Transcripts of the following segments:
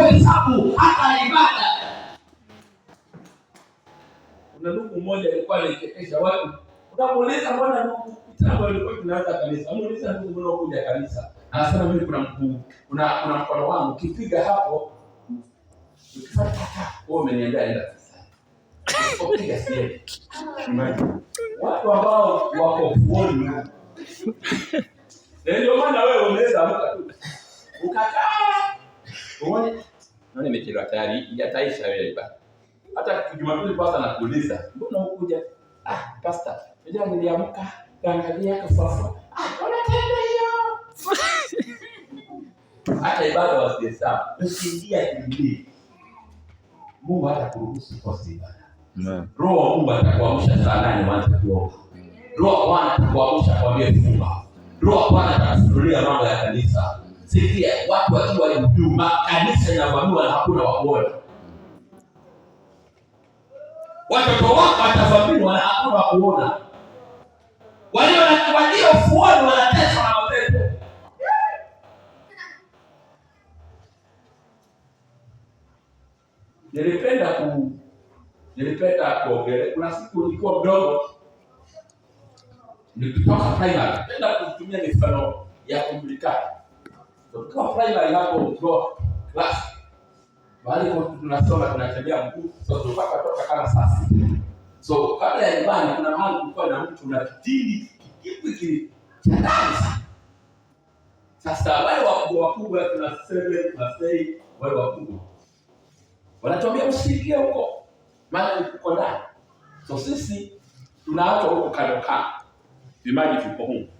kuhesabu hata ibada. Kuna ndugu mmoja alikuwa anachekesha watu. Unamuuliza mbona ndugu kitambo alikuwa tunaanza kanisa. Muuliza ndugu mbona unakuja kanisa? Anasema mimi kuna mkuu. Kuna mkono wangu kipiga hapo. Ukifanya kaka, wewe umeniambia enda kanisa. Ukipiga siye. Watu ambao wako fuoni. Ndio maana wewe unaweza amka tu. Ukakaa. Uone nani imechelewa tayari, yataisha wewe ibada. Hata Jumapili pastor anakuuliza, mbona hukuja? Pastor, unajua niliamka, kaangalia kafafa. Unatenda hiyo. Hata ibada wasihesabu. Ukiingia kimbii. Mungu hatakuruhusu kosa ibada. Roho wa Mungu atakuamsha saa 8 uanze kuomba. Roho wa Bwana atakuamsha kwambie funga. Roho wa Bwana atakufunulia mambo ya kanisa. Sikia, watu wakiwa huduma, kanisa linavamiwa na hakuna wa kuona. Watoto wako watavamiwa na hakuna wa kuona. Walio fuoni wanateswa na mapepo. Nilipenda kuogelea. Kuna siku nilikuwa mdogo. Nilitoka primary. Nilipenda kutumia mifano ya kujulikana. Tukiwa primary hapo kwa class. Bali kwa tunasoma tunatembea mguu. So tulikuwa kutoka kama sasa. So kabla ya nyumbani kuna mahali kulikuwa na mtu na kitindi kipi cha. Sasa wale wakubwa tunasema tunasema wale wakubwa wanatuambia usiingie huko. Maana uko ndani. So sisi tunaacha huko kando. Vimaji vipo huko.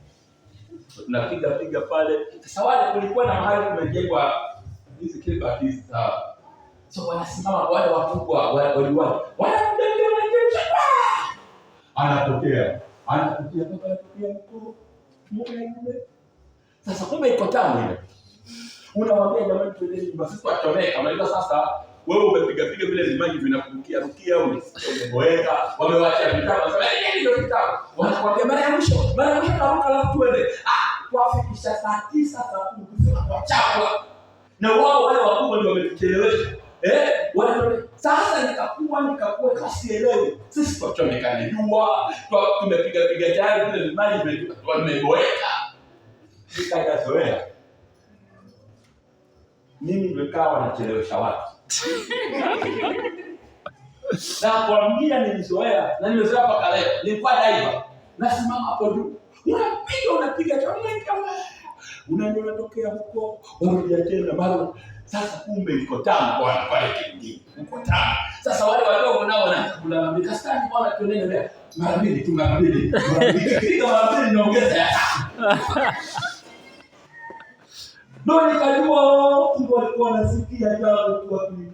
Tunapiga pale. Sasa wale kulikuwa na mahali kumejengwa hizi kilba hizi sawa. So wanasimama wale wakubwa waliwali. Wanamdembea anatokea huko. Sasa kumbe iko tamu ile. Unawaambia jamani twendeni basi tuachomeka. Unajua sasa wewe umepiga vile vimaji vinakurukia umeboeka. Wamewachia vitabu. Sasa ndio vitabu. Wanakuambia mara ya mwisho naruka alafu tuende. Kuafikisha saa 9 saa 10 kwa chakula. Na wao wale wakubwa ndio wametuchelewesha. Wanaona sasa nikakuwa kasielewi. Sisi tuachomekana jua, tumepiga tayari vile vimaji vimeboeka. Nikajazoea. Mimi nikawa nachelewesha watu. Na kuambia nilizoea na nimezoea mpaka leo. Nilikuwa diver. Nasimama hapo juu. Unapiga kama unatokea huko, unarudia tena mara. Sasa kumbe iko tamu bwana pale kingine. Iko tamu. Sasa wale wadogo nao wanakulalamika sana bwana tuendelee. Mara mbili. Kila mara mbili naongeza. Ndio nikajua Mungu alikuwa anasikia jambo kwa kingine.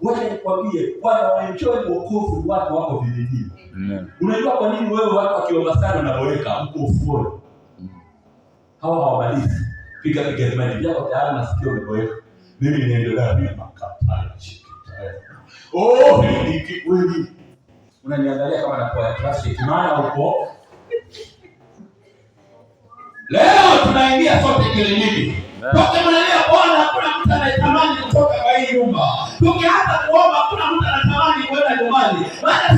Wacha nikwambie, wale waenjoy wokovu watu wako vijijini. Unajua kwa nini wewe watu wakiomba sana unaboeka mko ufuoni? Hawa hawamalizi. Piga imani yako tayari nasikia unaboeka. Mimi niendelea bila makapala chiki. Ni kweli. Unaniangalia kama nakuwa classic maana uko. Leo tunaingia sote kilini. Toka mnalia Bwana hakuna mtu anayetamani kutoka kwa hii nyumba. Tukianza kuomba hakuna mtu anatamani kwenda nyumbani. Maana